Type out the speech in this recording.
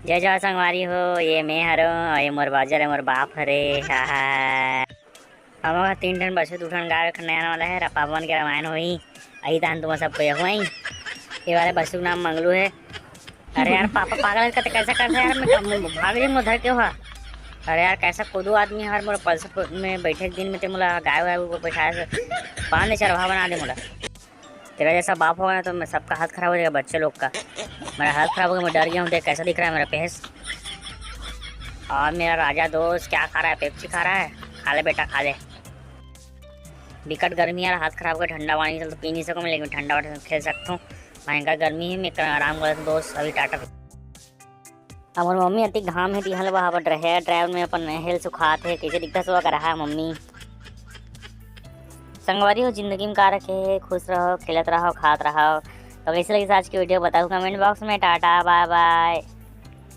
जय जय संगवारी हो। ये मैं हरो ये मोर बाजार है मोर बाप हरे। हम 3 ठन बसे 2 ठन गाय नया वाला है पावन के रामायण होई आई तान तुम सब कोई हुई। ये वाले बसु का नाम मंगलू है। अरे यार पापा पागल करते कैसा करते यार मैं भाग रही उधर क्यों है। अरे यार कैसा खुदू आदमी यार मोर पल्सर में बैठे दिन में ते मोला गाय वाय को बैठाया से पान ने चरवा बना दे मोला। तेरा जैसा बाप होगा ना तो मैं सबका हाथ खराब हो जाएगा बच्चे लोग का। मेरा हाथ खराब हो गया मैं डर गया हूँ। देख कैसा दिख रहा है मेरा फेस। और मेरा राजा दोस्त क्या खा रहा है पेप्सी खा रहा है। खा ले बेटा खा ले। विकट गर्मी यार हाथ खराब कर ठंडा पानी चल तो पी नहीं सकूँ मैं लेकिन ठंडा वाटर खेल सकता हूँ। भयंकर गर्मी है मैं आराम कर दोस्त अभी टाटा। हमार मम्मी अति घाम है दिहल बहा बट रहे ड्राइवर में अपन हेल सुखात है कैसे दिखता सुहा कर रहा है मम्मी। संगवारी हो जिंदगी में का रखे खुश रहो खेलत रहो खात रहो। तो कैसे लगी आज की वीडियो बताओ कमेंट बॉक्स में। टाटा बाय बाय।